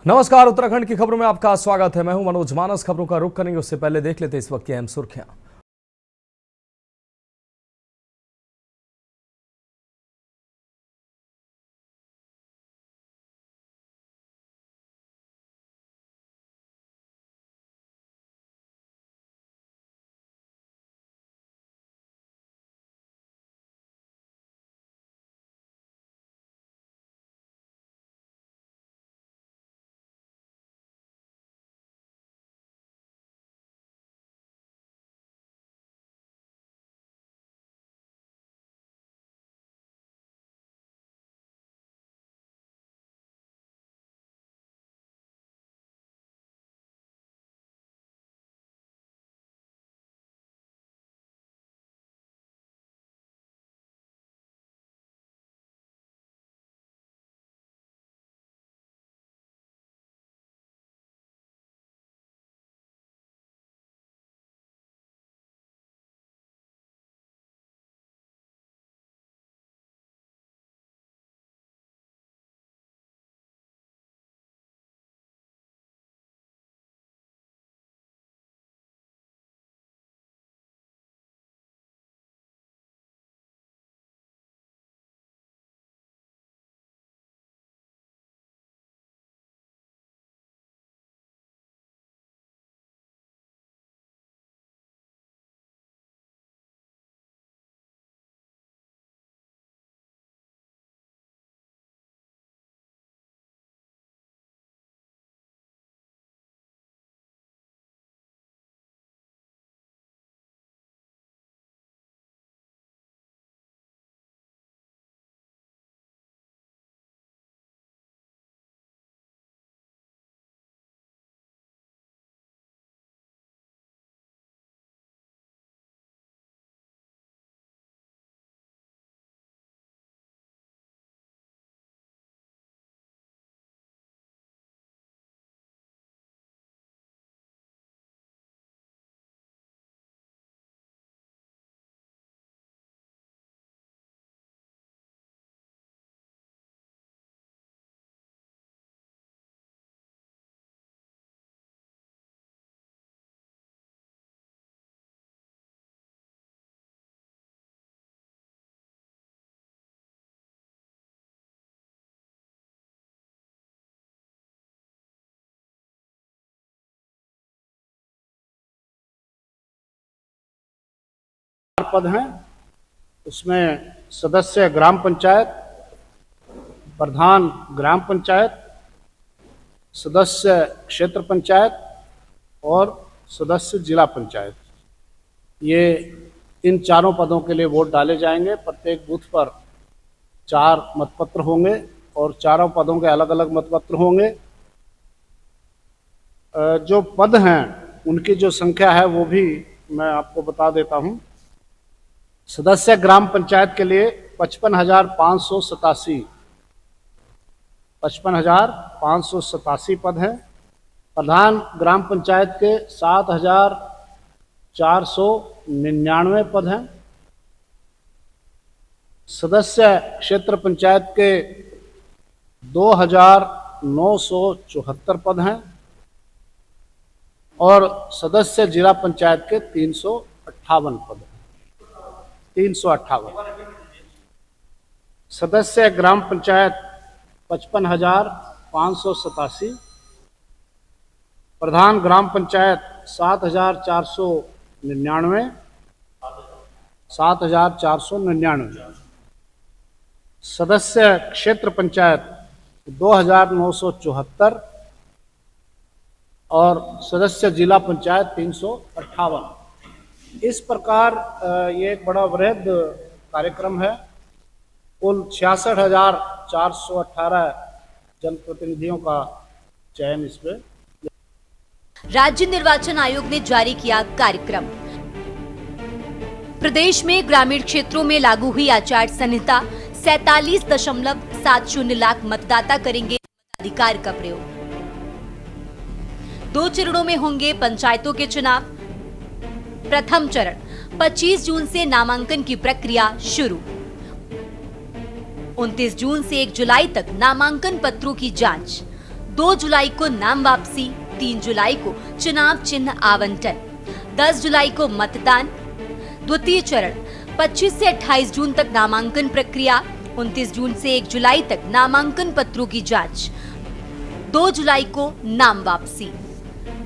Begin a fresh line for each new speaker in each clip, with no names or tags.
नमस्कार, उत्तराखंड की खबरों में आपका स्वागत है। मैं हूं मनोज मानस। खबरों का रुख करेंगे उससे पहले देख लेते हैं इस वक्त की अहम सुर्खियां।
पद हैं, उसमें सदस्य ग्राम पंचायत, प्रधान ग्राम पंचायत, सदस्य क्षेत्र पंचायत और सदस्य जिला पंचायत। ये इन चारों पदों के लिए वोट डाले जाएंगे। प्रत्येक बूथ पर 4 मतपत्र होंगे और चारों पदों के अलग अलग मतपत्र होंगे। जो पद हैं उनकी जो संख्या है वो भी मैं आपको बता देता हूं। सदस्य ग्राम पंचायत के लिए 55,587 पद हैं। प्रधान ग्राम पंचायत के 7,499 पद हैं। सदस्य क्षेत्र पंचायत के 2,974 पद हैं और सदस्य जिला पंचायत के 358 पद हैं। 358 सदस्य ग्राम पंचायत 55,587, प्रधान ग्राम पंचायत 7,499, सदस्य क्षेत्र पंचायत 2,974 और सदस्य जिला पंचायत 358। इस प्रकार ये एक बड़ा वृहद कार्यक्रम है। कुल 66,418 जनप्रतिनिधियों का चयन इसमें।
राज्य निर्वाचन आयोग ने जारी किया कार्यक्रम। प्रदेश में ग्रामीण क्षेत्रों में लागू हुई आचार संहिता 47.70 लाख मतदाता करेंगे मताधिकार का प्रयोग। 2 चरणों में होंगे पंचायतों के चुनाव। प्रथम चरण 25 जून से नामांकन की प्रक्रिया शुरू। 29 जून से 1 जुलाई तक नामांकन पत्रों की जांच। 2 जुलाई को नाम वापसी, 3 जुलाई को चुनाव चिन्ह आवंटन, 10 जुलाई को मतदान। द्वितीय चरण 25 से 28 जून तक नामांकन प्रक्रिया, 29 जून से 1 जुलाई तक नामांकन पत्रों की जांच, 2 जुलाई को नाम वापसी,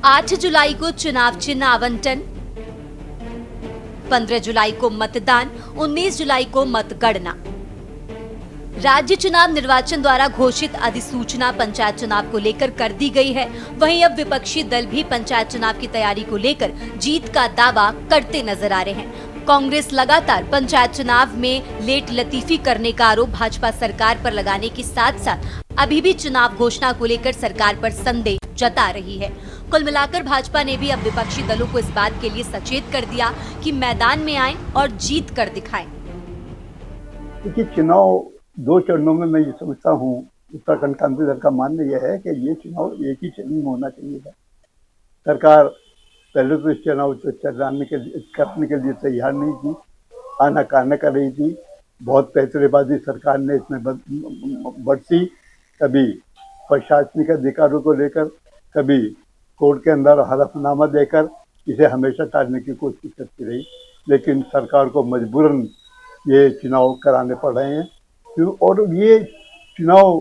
8 जुलाई को चुनाव चिन्ह आवंटन, 15 जुलाई को मतदान, 19 जुलाई को मतगणना। राज्य चुनाव निर्वाचन द्वारा घोषित अधिसूचना पंचायत चुनाव को लेकर कर दी गई है। वहीं अब विपक्षी दल भी पंचायत चुनाव की तैयारी को लेकर जीत का दावा करते नजर आ रहे हैं। कांग्रेस लगातार पंचायत चुनाव में लेट लतीफी करने का आरोप भाजपा सरकार पर लगाने के साथ साथ अभी भी चुनाव घोषणा को लेकर सरकार पर संदेह जता रही है। कुल मिलाकर भाजपा ने भी अब विपक्षी दलों को इस बात के लिए सचेत कर दिया कि मैदान में आएं और जीत कर दिखाएं।
देखिए, चुनाव 2 चरणों में मैं ये समझता हूँ। उत्तराखंड क्रांति दल का मानना यह है कि ये चुनाव एक ही चरण में होना चाहिए था। सरकार पहले तो इस चुनाव को करने के लिए तैयार नहीं थी, आनाकानी कर रही थी। बहुत पैतरेबाजी सरकार ने इसमें बरती, कभी प्रशासनिक अधिकारों को लेकर, कभी कोर्ट के अंदर हलफनामा देकर इसे हमेशा टालने की कोशिश करती रही। लेकिन सरकार को मजबूरन ये चुनाव कराने पड़ रहे हैं, और ये चुनाव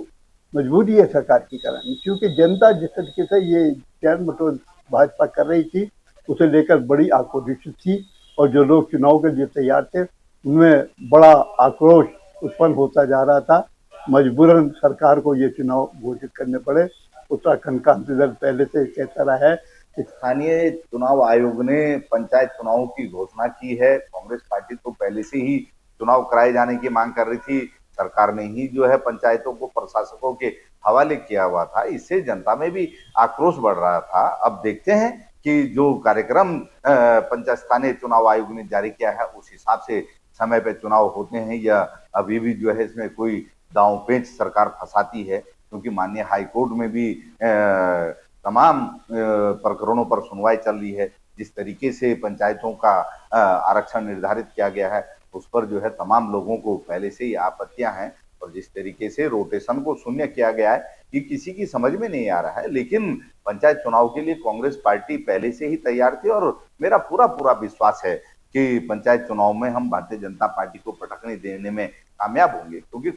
मजबूरी है सरकार की करानी, क्योंकि जनता जिस तरीके से ये चैन मटोल भाजपा कर रही थी उसे लेकर बड़ी आक्रोशित थी, और जो लोग चुनाव के लिए तैयार थे उनमें बड़ा आक्रोश उत्पन्न होता जा रहा था। मजबूरन सरकार को ये चुनाव घोषित करने पड़े। उत्तराखंड क्रांति दल पहले से कहता रहा है कि
स्थानीय चुनाव आयोग ने पंचायत चुनावों की घोषणा की है। कांग्रेस पार्टी तो पहले से ही चुनाव कराए जाने की मांग कर रही थी। सरकार ने ही जो है पंचायतों को प्रशासकों के हवाले किया हुआ था। इससे जनता में भी आक्रोश बढ़ रहा था। अब देखते हैं कि जो कार्यक्रम पंचायत स्थानीय चुनाव आयोग ने जारी किया है उस हिसाब से समय पे चुनाव होते हैं या अभी भी जो है इसमें कोई दांव पेंच सरकार फंसाती है, क्योंकि माननीय हाईकोर्ट में भी तमाम प्रकरणों पर सुनवाई चल रही है। जिस तरीके से पंचायतों का आरक्षण निर्धारित किया गया है उस पर जो है तमाम लोगों को पहले से ही आपत्तियां हैं, और जिस तरीके से रोटेशन को शून्य किया गया है ये किसी की समझ में नहीं आ रहा है। लेकिन पंचायत चुनाव के लिए कांग्रेस पार्टी पहले से ही तैयार थी, और मेरा पूरा विश्वास है कि पंचायत चुनाव में हम भारतीय जनता पार्टी को पटकनी देने में कामयाब होंगे। क्योंकि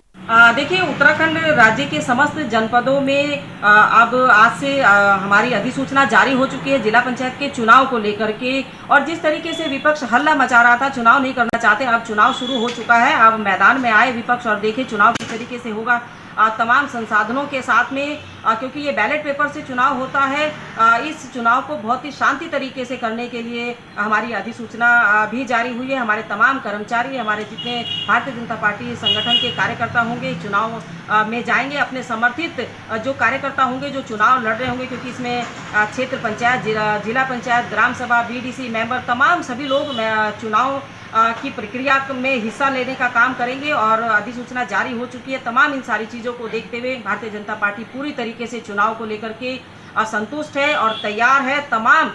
देखिए, उत्तराखंड राज्य के समस्त जनपदों में अब आज से हमारी अधिसूचना जारी हो चुकी है जिला पंचायत के चुनाव को लेकर के। और जिस तरीके से विपक्ष हल्ला मचा रहा था, चुनाव नहीं करना चाहते, अब चुनाव शुरू हो चुका है। अब मैदान में आए विपक्ष और देखे चुनाव किस तरीके से होगा तमाम संसाधनों के साथ में, क्योंकि ये बैलेट पेपर से चुनाव होता है। इस चुनाव को बहुत ही शांति तरीके से करने के लिए हमारी अधिसूचना भी जारी हुई है। हमारे तमाम कर्मचारी, हमारे जितने भारतीय जनता पार्टी संगठन के कार्यकर्ता होंगे चुनाव में जाएंगे। अपने समर्थित जो कार्यकर्ता होंगे जो चुनाव लड़ रहे होंगे, क्योंकि इसमें क्षेत्र पंचायत, जिला पंचायत, ग्राम सभा, बीडीसी मेंबर, तमाम सभी लोग चुनाव की प्रक्रिया में हिस्सा लेने का काम करेंगे। और अधिसूचना जारी हो चुकी है। तमाम इन सारी चीज़ों को देखते हुए भारतीय जनता पार्टी पूरी तरीके से चुनाव को लेकर के संतुष्ट है और तैयार है। तमाम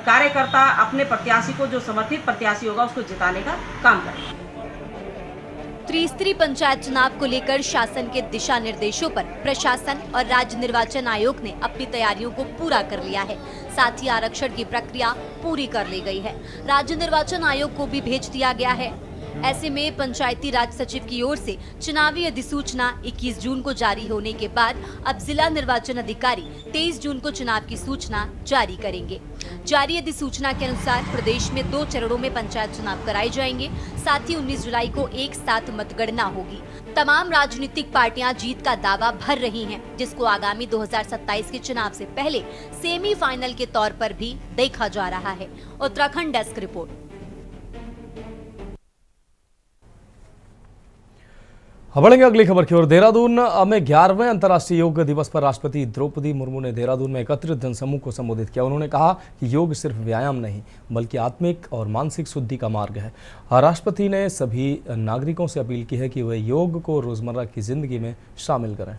कार्यकर्ता अपने प्रत्याशी को, जो समर्थित प्रत्याशी होगा, उसको जिताने का काम करेंगे।
त्रिस्तरीय पंचायत चुनाव को लेकर शासन के दिशा निर्देशों पर प्रशासन और राज्य निर्वाचन आयोग ने अपनी तैयारियों को पूरा कर लिया है। साथ ही आरक्षण की प्रक्रिया पूरी कर ली गई है। राज्य निर्वाचन आयोग को भी भेज दिया गया है। ऐसे में पंचायती राज सचिव की ओर से चुनावी अधिसूचना 21 जून को जारी होने के बाद अब जिला निर्वाचन अधिकारी 23 जून को चुनाव की सूचना जारी करेंगे। जारी अधिसूचना के अनुसार प्रदेश में 2 चरणों में पंचायत चुनाव कराए जाएंगे। साथ ही 19 जुलाई को एक साथ मतगणना होगी। तमाम राजनीतिक पार्टियां जीत का दावा भर रही हैं, जिसको आगामी 2027 के चुनाव से पहले सेमीफाइनल के तौर पर भी देखा जा रहा है। Uttarakhand desk report.
अब बढ़ेंगे अगली खबर की ओर। देहरादून में 11वें अंतर्राष्ट्रीय योग दिवस पर राष्ट्रपति द्रौपदी मुर्मू ने देहरादून में एकत्रित जनसमूह को संबोधित किया। उन्होंने कहा कि योग सिर्फ व्यायाम नहीं बल्कि आत्मिक और मानसिक शुद्धि का मार्ग है। राष्ट्रपति ने सभी नागरिकों से अपील की है कि वे योग को रोजमर्रा की जिंदगी में शामिल करें।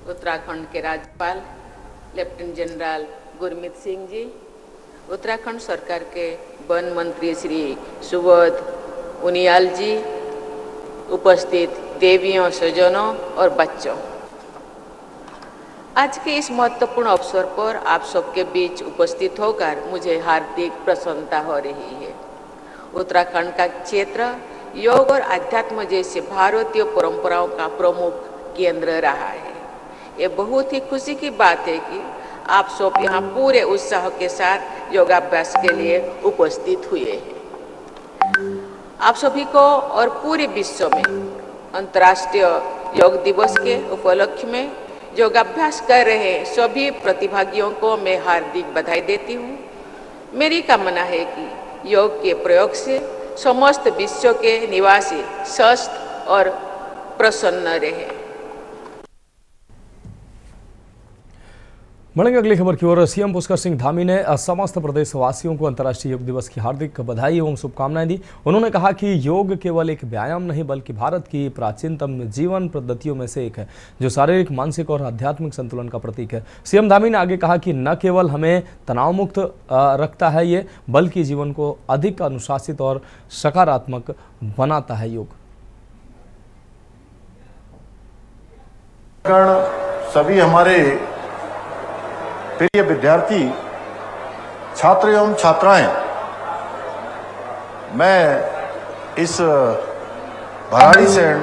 उत्तराखंड के राज्यपाल लेफ्टिनेंट जनरल गुरमीत सिंह जी, उत्तराखंड सरकार के वन मंत्री श्री सुबोध उनियाल जी, उपस्थित देवियों, स्वजनों और बच्चों, आज के इस महत्वपूर्ण अवसर पर आप सबके बीच उपस्थित होकर मुझे हार्दिक प्रसन्नता हो रही है। उत्तराखंड का क्षेत्र योग और अध्यात्म जैसे भारतीय परंपराओं का प्रमुख केंद्र रहा है। ये बहुत ही खुशी की बात है कि आप सब यहाँ पूरे उत्साह के साथ योगाभ्यास के लिए उपस्थित हुए हैं। आप सभी को और पूरे विश्व में अंतर्राष्ट्रीय योग दिवस के उपलक्ष्य में योगाभ्यास कर रहे सभी प्रतिभागियों को मैं हार्दिक बधाई देती हूँ। मेरी कामना है कि योग के प्रयोग से समस्त विश्व के निवासी स्वस्थ और प्रसन्न रहे।
बढ़ेंगे अगली खबर की ओर। सीएम पुष्कर सिंह धामी ने समस्त प्रदेशवासियों को अंतर्राष्ट्रीय योग दिवस की हार्दिक बधाई एवं शुभकामनाएं दी। उन्होंने कहा कि योग केवल एक व्यायाम नहीं बल्कि भारत की प्राचीनतम जीवन पद्धतियों में से एक है, जो शारीरिक, मानसिक और आध्यात्मिक संतुलन का प्रतीक है। सीएम धामी ने आगे कहा कि न केवल हमें तनाव मुक्त रखता है ये, बल्कि जीवन को अधिक अनुशासित और सकारात्मक बनाता है योग।
सभी हमारे प्रिय विद्यार्थी, छात्र एवं छात्राएं, मैं इस भराड़ीसैंण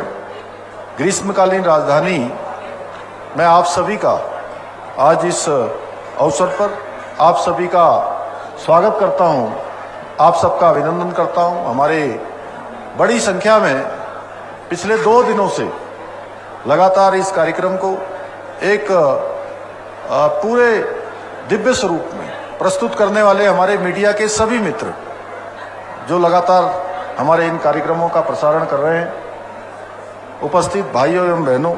ग्रीष्मकालीन राजधानी में आप सभी का आज इस अवसर पर आप सभी का स्वागत करता हूं, आप सबका अभिनंदन करता हूं। हमारे बड़ी संख्या में पिछले 2 दिनों से लगातार इस कार्यक्रम को एक पूरे दिव्य स्वरूप में प्रस्तुत करने वाले हमारे मीडिया के सभी मित्र जो लगातार हमारे इन कार्यक्रमों का प्रसारण कर रहे हैं, उपस्थित भाइयों एवं बहनों,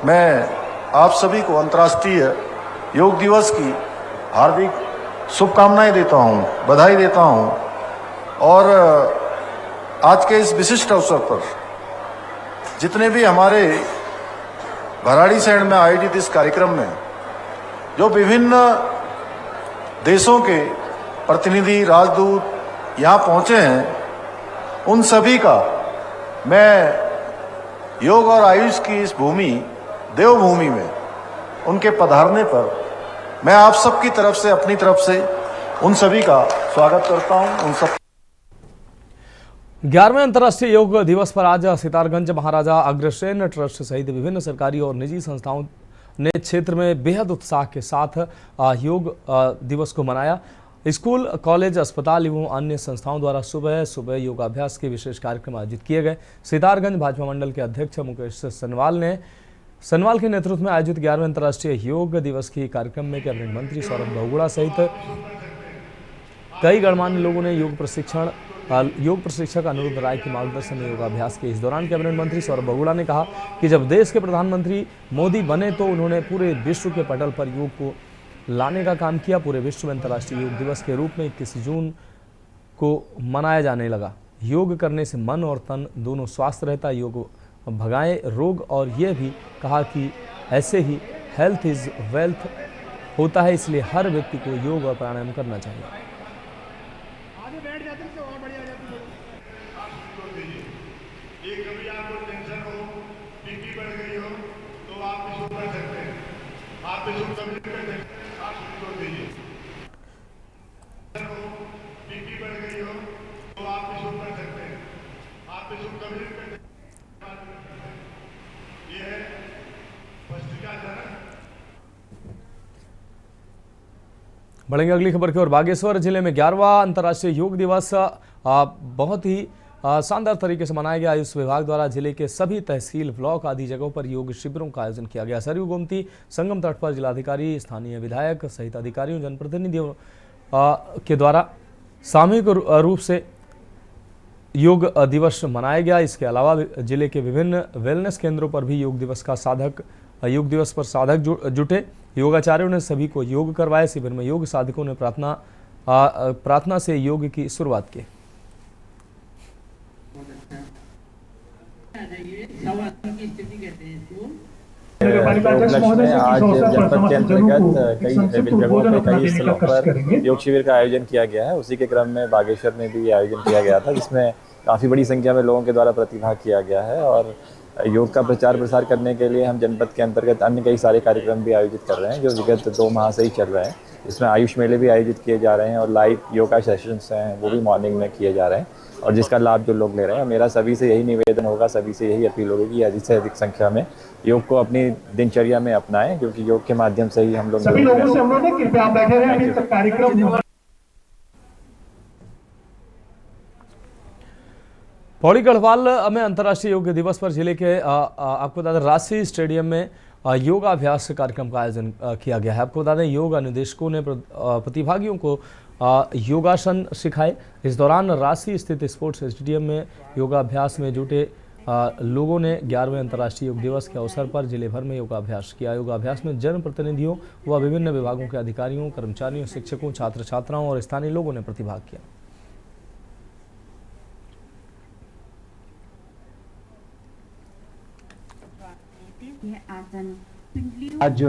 मैं आप सभी को अंतर्राष्ट्रीय योग दिवस की हार्दिक शुभकामनाएं देता हूं, बधाई देता हूं। और आज के इस विशिष्ट अवसर पर जितने भी हमारे भराड़ीसैंण में आयोजित इस कार्यक्रम में जो विभिन्न देशों के प्रतिनिधि, राजदूत यहाँ पहुँचे हैं, उन सभी का मैं योग और आयुष की इस भूमि, देवभूमि में उनके पधारने पर मैं आप सबकी तरफ से, अपनी तरफ से उन सभी का स्वागत करता हूँ। उन सब
11वें अंतर्राष्ट्रीय योग दिवस पर आज सितारगंज महाराजा अग्रसेन ट्रस्ट सहित विभिन्न सरकारी और निजी संस्थाओं ने क्षेत्र में बेहद उत्साह के साथ योग दिवस को मनाया। स्कूल, कॉलेज, अस्पताल एवं अन्य संस्थाओं द्वारा सुबह सुबह योगाभ्यास के विशेष कार्यक्रम आयोजित किए गए। सितारगंज भाजपा मंडल के अध्यक्ष मुकेश सनवाल के नेतृत्व में आयोजित 11वें अंतर्राष्ट्रीय योग दिवस के कार्यक्रम में कैबिनेट मंत्री सौरभ बहुगुणा सहित कई गणमान्य लोगों ने योग प्रशिक्षक अनिरुद्ध राय के मार्गदर्शन में योगाभ्यास किए। इस दौरान कैबिनेट मंत्री सौरभ बहुगुणा ने कहा कि जब देश के प्रधानमंत्री मोदी बने तो उन्होंने पूरे विश्व के पटल पर योग को लाने का काम किया। पूरे विश्व में अंतर्राष्ट्रीय योग दिवस के रूप में 21 जून को मनाया जाने लगा। योग करने से मन और तन दोनों स्वस्थ रहता, योग भगाए रोग। और यह भी कहा कि ऐसे ही हेल्थ इज वेल्थ होता है, इसलिए हर व्यक्ति को योग और प्राणायाम करना चाहिए। बढ़ेंगे अगली खबर की ओर। बागेश्वर जिले में 11वां अंतर्राष्ट्रीय योग दिवस बहुत ही शानदार तरीके से मनाया गया। आयुष विभाग द्वारा जिले के सभी तहसील, ब्लॉक आदि जगहों पर योग शिविरों का आयोजन किया गया। सरयू गोमती संगम तट पर जिलाधिकारी, स्थानीय विधायक सहित अधिकारियों, जनप्रतिनिधियों के द्वारा सामूहिक रूप से योग दिवस मनाया गया। इसके अलावा जिले के विभिन्न वेलनेस केंद्रों पर भी योग दिवस पर साधक जुटे। योगाचार्यों ने सभी को योग करवाया। शिविर में योग साधकों ने प्रार्थना से योग की शुरुआत की।
उपलक्ष्य में आज जनपद के अंतर्गत कई जगहों पे कई स्थलों पर योग शिविर का आयोजन किया गया है। उसी के क्रम में बागेश्वर में भी आयोजन किया गया था, जिसमें काफ़ी बड़ी संख्या में लोगों के द्वारा प्रतिभाग किया गया है। और योग का प्रचार प्रसार करने के लिए हम जनपद के अंतर्गत अन्य कई सारे कार्यक्रम भी आयोजित कर रहे हैं, जो विगत 2 माह से ही चल रहे हैं। इसमें आयुष मेले भी आयोजित किए जा रहे हैं और लाइव योगा सेशंस हैं वो भी मॉर्निंग में किए जा रहे हैं, और जिसका लाभ जो लोग ले रहे हैं। मेरा सभी से यही निवेदन होगा, सभी से यही अपील होगी कि अधिक से अधिक संख्या में योग को अपनी दिनचर्या में अपनाएं, क्योंकि योग के माध्यम से ही हम लोग
सभी लोगों से अनुरोध है कृपया आप बैठे रहें। अभी तक कार्यक्रम
पौड़ी गढ़वाल में अंतर्राष्ट्रीय योग दिवस पर जिले के आपको बता दें राशि स्टेडियम में योगाभ्यास कार्यक्रम का आयोजन किया गया है। आपको बता दें योग निदेशकों ने प्रतिभागियों को योगासन सिखाए। इस दौरान राशि स्थित स्पोर्ट्स स्टेडियम में योगाभ्यास में जुटे लोगों ने 11वें अंतर्राष्ट्रीय योग दिवस के अवसर पर जिले भर में योगाभ्यास किया। योगाभ्यास में जनप्रतिनिधियों व विभिन्न विभागों के अधिकारियों, कर्मचारियों, शिक्षकों, छात्र छात्राओं और स्थानीय लोगों ने प्रतिभाग किया।
आज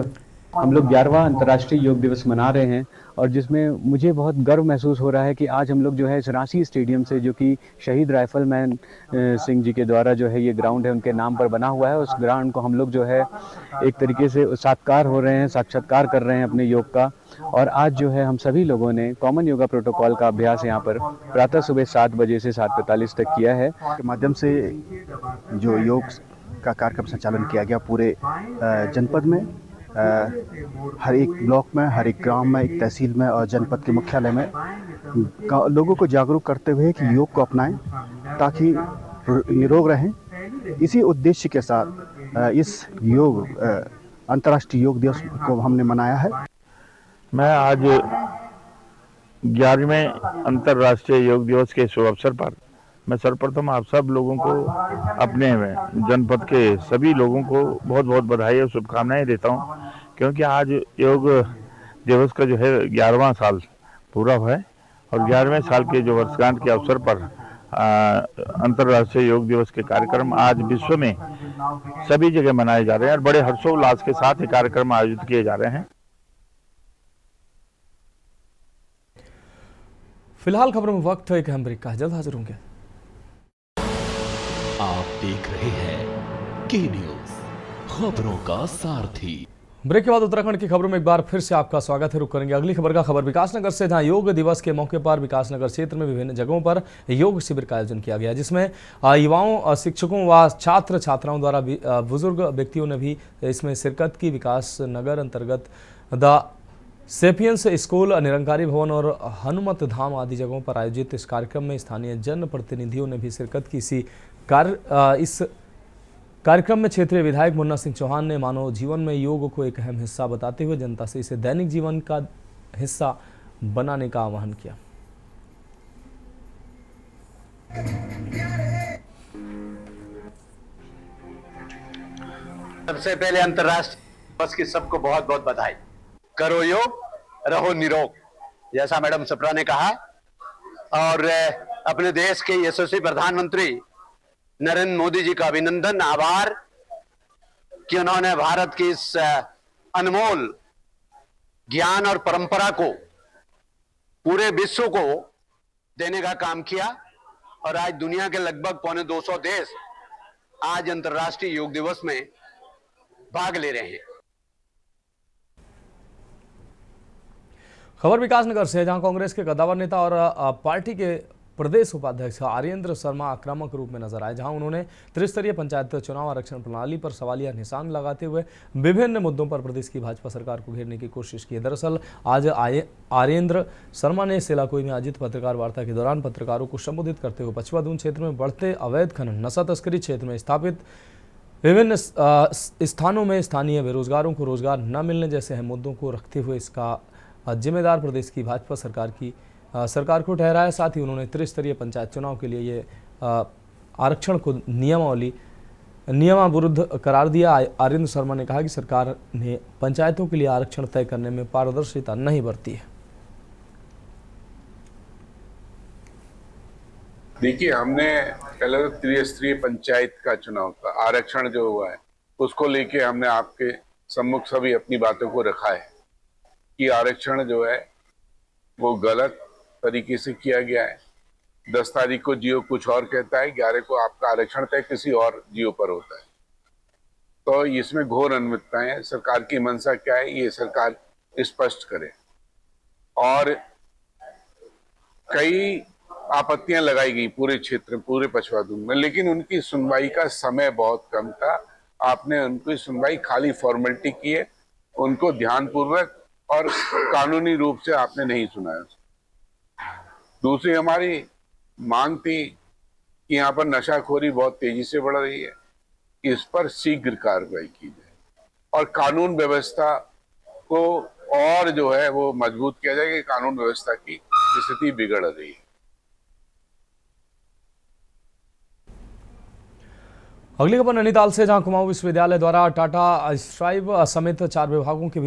हम लोग 11वां अंतर्राष्ट्रीय योग दिवस मना रहे हैं, और जिसमें मुझे बहुत गर्व महसूस हो रहा है कि आज हम लोग जो है इस रांची स्टेडियम से, जो कि शहीद राइफलमैन सिंह जी के द्वारा जो है ये ग्राउंड है उनके नाम पर बना हुआ है, उस ग्राउंड को हम लोग जो है एक तरीके से साक्षात्कार हो रहे हैं, साक्षात्कार कर रहे हैं अपने योग का। और आज जो है हम सभी लोगों ने कॉमन योगा प्रोटोकॉल का अभ्यास यहाँ पर प्रातः सुबह 7 बजे से 7:45 तक किया है।
के माध्यम से जो योग का कार्यक्रम संचालन किया गया पूरे जनपद में, हर एक ब्लॉक में, हर एक ग्राम में, एक तहसील में और जनपद के मुख्यालय में लोगों को जागरूक करते हुए कि योग को अपनाएं ताकि निरोग रहें। इसी उद्देश्य के साथ इस योग अंतर्राष्ट्रीय योग दिवस को हमने मनाया है।
मैं आज 11वें अंतर्राष्ट्रीय योग दिवस के शुभ अवसर पर मैं सर्वप्रथम आप सब लोगों को, अपने जनपद के सभी लोगों को बहुत बहुत बधाई और शुभकामनाएं देता हूं, क्योंकि आज योग दिवस का जो है 11वां साल पूरा हुआ है, और 11वें साल के जो वर्षगांठ के अवसर पर अंतर्राष्ट्रीय योग दिवस के कार्यक्रम आज विश्व में सभी जगह मनाए जा रहे हैं और बड़े हर्षोल्लास के साथ ये कार्यक्रम आयोजित किए जा रहे हैं।
फिलहाल खबरों में वक्त है एक अहम ब्रेक का, जल्द हाजिर होंगे।
आप देख रहे हैं के न्यूज, खबरों का सारथी।
ब्रेक के बाद उत्तराखंड की खबरों में एक बार फिर से आपका स्वागत है। रुक करेंगे अगली खबर का खबर विकासनगर से, जहां योग दिवस के मौके पर विकासनगर क्षेत्र में विभिन्न जगहों पर योग शिविर का आयोजन किया गया, जिसमें युवाओं, शिक्षकों व छात्र छात्राओं द्वारा बुजुर्ग व्यक्तियों ने भी इसमें शिरकत की। विकासनगर अंतर्गत द सेपियंस स्कूल, निरंकारी भवन और हनुमत धाम आदि जगहों पर आयोजित इस कार्यक्रम में स्थानीय जनप्रतिनिधियों ने भी शिरकत की। इस कार्यक्रम में क्षेत्रीय विधायक मुन्ना सिंह चौहान ने मानव जीवन में योग को एक अहम हिस्सा बताते हुए जनता से इसे दैनिक जीवन का हिस्सा बनाने का आह्वान किया।
सबसे पहले अंतर्राष्ट्रीय दिवस की सबको बहुत बहुत बधाई। करो योग, रहो निरोग, जैसा मैडम सप्रा ने कहा। और अपने देश के यशस्वी प्रधानमंत्री नरेंद्र मोदी जी का अभिनंदन, आभार कि उन्होंने भारत की इस अनमोल ज्ञान और परंपरा को पूरे विश्व को देने का काम किया। और आज दुनिया के लगभग 250 देश आज अंतर्राष्ट्रीय योग दिवस में भाग ले रहे हैं।
खबर विकासनगर से, जहां कांग्रेस के कद्दावर नेता और पार्टी के प्रदेश उपाध्यक्ष आर्येंद्र शर्मा आक्रामक रूप में नजर आए, जहां उन्होंने त्रिस्तरीय पंचायत चुनाव आरक्षण प्रणाली पर सवालिया निशान लगाते हुए विभिन्न मुद्दों पर प्रदेश की भाजपा सरकार को घेरने की कोशिश की। दरअसल आज आर्येंद्र शर्मा ने सेलाकुई में आयोजित पत्रकार वार्ता के दौरान पत्रकारों को संबोधित करते हुए पचवादून क्षेत्र में बढ़ते अवैध खनन, नशा तस्करी, क्षेत्र में स्थापित विभिन्न स्थानों में स्थानीय बेरोजगारों को रोजगार न मिलने जैसे अहम मुद्दों को रखते हुए इसका जिम्मेदार प्रदेश की भाजपा सरकार को ठहराया। साथ ही उन्होंने त्रिस्तरीय पंचायत चुनाव के लिए ये आरक्षण को नियमाविरुद्ध करार दिया। आर्येंद्र शर्मा ने कहा कि सरकार ने पंचायतों के लिए आरक्षण तय करने में पारदर्शिता नहीं बरती है।
देखिए, हमने पहले तो त्रिस्तरीय पंचायत का चुनाव का आरक्षण जो हुआ है उसको लेके हमने आपके सम्मुख सभी अपनी बातों को रखा है कि आरक्षण जो है वो गलत तरीके से किया गया है। 10 तारीख को जियो कुछ और कहता है, 11 को आपका आरक्षण तय किसी और जियो पर होता है। तो इसमें घोर अनियमितताएं हैं। सरकार की मंशा क्या है ये सरकार स्पष्ट करे। और कई आपत्तियां लगाई गई पूरे क्षेत्र पूरे पछवा दूंग में, लेकिन उनकी सुनवाई का समय बहुत कम था। आपने उनकी सुनवाई खाली फॉर्मेलिटी की है, उनको ध्यानपूर्वक और कानूनी रूप से आपने नहीं सुना। दूसरी हमारी मांग थी कि यहाँ पर नशाखोरी बहुत तेजी से बढ़ रही है, इस पर शीघ्र कार्रवाई की जाए और कानून व्यवस्था को और जो है वो मजबूत किया जाए कि कानून व्यवस्था की स्थिति बिगड़ रही है।
अगली खबर नैनीताल से, जहां कुमाऊं विश्वविद्यालय द्वारा टाटा स्ट्राइव समेत 4 विभागों के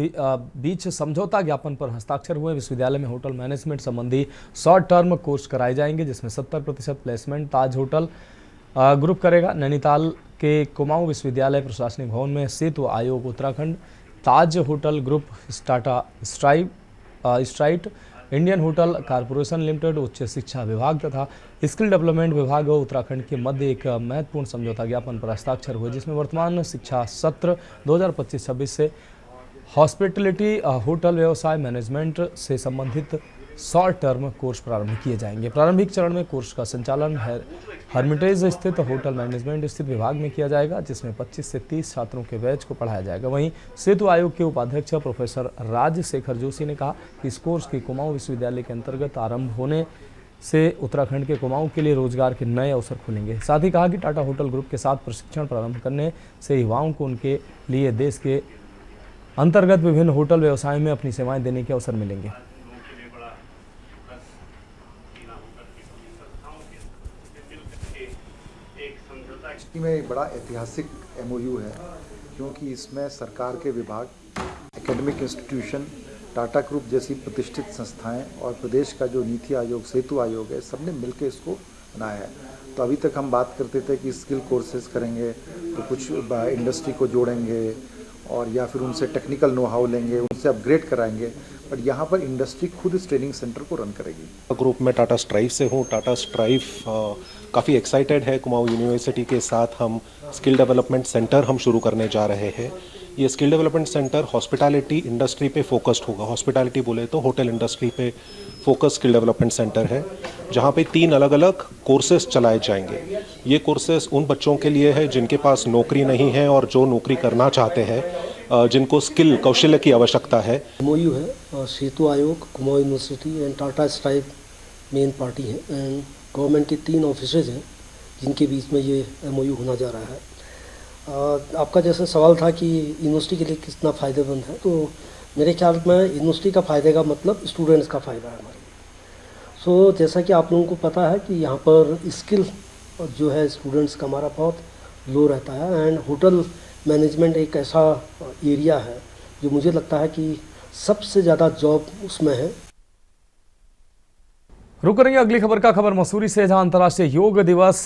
बीच समझौता ज्ञापन पर हस्ताक्षर हुए। विश्वविद्यालय में होटल मैनेजमेंट संबंधी शॉर्ट टर्म कोर्स कराए जाएंगे, जिसमें 70% प्लेसमेंट ताज होटल ग्रुप करेगा। नैनीताल के कुमाऊं विश्वविद्यालय प्रशासनिक भवन में सेतु आयोग उत्तराखंड, ताज होटल ग्रुप, टाटा स्ट्राइट, इंडियन होटल कॉरपोरेशन लिमिटेड, उच्च शिक्षा विभाग तथा स्किल डेवलपमेंट विभाग उत्तराखंड के मध्य एक महत्वपूर्ण समझौता ज्ञापन पर हस्ताक्षर हुए, जिसमें वर्तमान शिक्षा सत्र 2025-26 से हॉस्पिटलिटी होटल व्यवसाय मैनेजमेंट से संबंधित शॉर्ट टर्म कोर्स प्रारंभ किए जाएंगे। प्रारंभिक चरण में कोर्स का संचालन हर्मिटेज स्थित होटल मैनेजमेंट स्थित विभाग में किया जाएगा, जिसमें 25 से 30 छात्रों के बैच को पढ़ाया जाएगा। वहीं सेतु आयोग के उपाध्यक्ष प्रोफेसर राजशेखर जोशी ने कहा कि इस कोर्स की कुमाऊं विश्वविद्यालय के अंतर्गत आरंभ होने से उत्तराखंड के कुमाऊं के लिए रोजगार के नए अवसर खुलेंगे। साथ ही कहा कि टाटा होटल ग्रुप के साथ प्रशिक्षण प्रारंभ करने से युवाओं को उनके लिए देश के अंतर्गत विभिन्न होटल व्यवसाय में अपनी सेवाएं देने के अवसर मिलेंगे।
में एक बड़ा ऐतिहासिक MOU है, क्योंकि इसमें सरकार के विभाग, एकेडमिक इंस्टीट्यूशन, टाटा ग्रुप जैसी प्रतिष्ठित संस्थाएं और प्रदेश का जो नीति आयोग, सेतु आयोग है, सबने मिलकर इसको बनाया है। तो अभी तक हम बात करते थे कि स्किल कोर्सेज करेंगे तो कुछ इंडस्ट्री को जोड़ेंगे और या फिर उनसे टेक्निकल नो हाउ लेंगे, उनसे अपग्रेड कराएंगे, बट यहाँ पर इंडस्ट्री खुद इस ट्रेनिंग सेंटर को रन करेगी।
ग्रुप में टाटा स्ट्राइव से हूँ। टाटा स्ट्राइव काफ़ी एक्साइटेड है। कुमाऊं यूनिवर्सिटी के साथ हम स्किल डेवलपमेंट सेंटर हम शुरू करने जा रहे हैं। ये skill development centre hospitality industry पे फोकस्ड होगा। हॉस्पिटैलिटी बोले तो होटल इंडस्ट्री पे फोकस स्किल डेवलपमेंट सेंटर है, जहाँ पे 3 अलग अलग कोर्सेज चलाए जाएंगे। ये कोर्सेज उन बच्चों के लिए है जिनके पास नौकरी नहीं है और जो नौकरी करना चाहते हैं, जिनको स्किल कौशल्य की आवश्यकता है।
MOU है, सेतु आयोग, Kumaon university and Tata strive main party है एंड गवर्नमेंट के 3 ऑफिसेज हैं जिनके बीच में ये MOU होना जा रहा है। आपका जैसा सवाल था कि यूनिवर्सिटी के लिए कितना फ़ायदेमंद है, तो मेरे ख्याल में यूनिवर्सिटी का फ़ायदे का मतलब स्टूडेंट्स का फ़ायदा है हमारे। सो जैसा कि आप लोगों को पता है कि यहाँ पर स्किल जो है स्टूडेंट्स का हमारा बहुत लो रहता है एंड होटल मैनेजमेंट एक ऐसा एरिया है जो मुझे लगता है कि सबसे ज़्यादा जॉब उसमें है।
रुक करेंगे अगली खबर का। खबर मसूरी से, जहां अंतर्राष्ट्रीय योग दिवस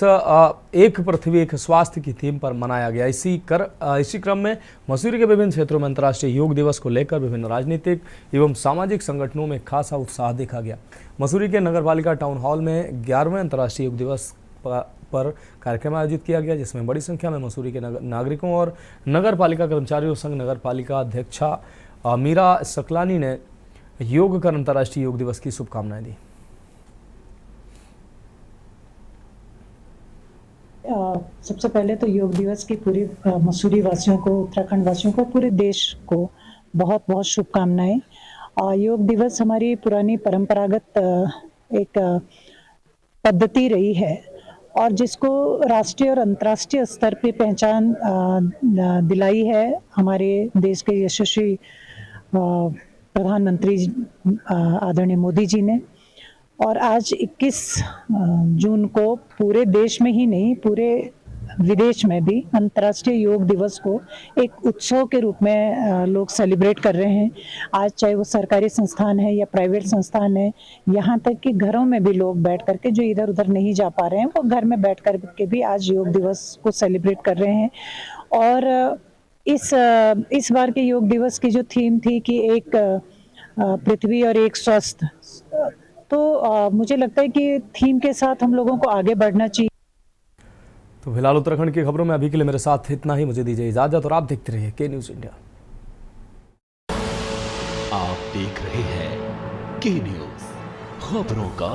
एक पृथ्वी एक स्वास्थ्य की थीम पर मनाया गया। इसी क्रम में मसूरी के विभिन्न क्षेत्रों में अंतर्राष्ट्रीय योग दिवस को लेकर विभिन्न राजनीतिक एवं सामाजिक संगठनों में खासा उत्साह देखा गया। मसूरी के नगरपालिका टाउन हॉल में 11वें अंतर्राष्ट्रीय योग दिवस पर कार्यक्रम आयोजित किया गया, जिसमें बड़ी संख्या में मसूरी के नागरिकों और नगरपालिका कर्मचारियों संघ नगरपालिका अध्यक्षा मीरा सकलानी ने योग कर अंतर्राष्ट्रीय योग दिवस की शुभकामनाएं दी।
सबसे पहले तो योग दिवस की पूरी मसूरी वासियों को, उत्तराखंड वासियों को, पूरे देश को बहुत बहुत शुभकामनाएं। योग दिवस हमारी पुरानी परंपरागत एक पद्धति रही है और जिसको राष्ट्रीय और अंतर्राष्ट्रीय स्तर पे पहचान दिलाई है हमारे देश के यशस्वी प्रधानमंत्री आदरणीय मोदी जी ने। और आज 21 जून को पूरे देश में ही नहीं, पूरे विदेश में भी अंतर्राष्ट्रीय योग दिवस को एक उत्सव के रूप में लोग सेलिब्रेट कर रहे हैं। आज चाहे वो सरकारी संस्थान है या प्राइवेट संस्थान है, यहाँ तक कि घरों में भी लोग बैठ करके, जो इधर उधर नहीं जा पा रहे हैं, वो घर में बैठ कर के भी आज योग दिवस को सेलिब्रेट कर रहे हैं। और इस बार के योग दिवस की जो थीम थी कि एक पृथ्वी और एक स्वस्थ, तो मुझे लगता है कि थीम के साथ हम लोगों को आगे बढ़ना चाहिए।
तो फिलहाल उत्तराखंड की खबरों में अभी के लिए मेरे साथ इतना ही। मुझे दीजिए इजाजत और आप देखते रहिए के न्यूज़ इंडिया।
आप देख रहे हैं के न्यूज़, खबरों का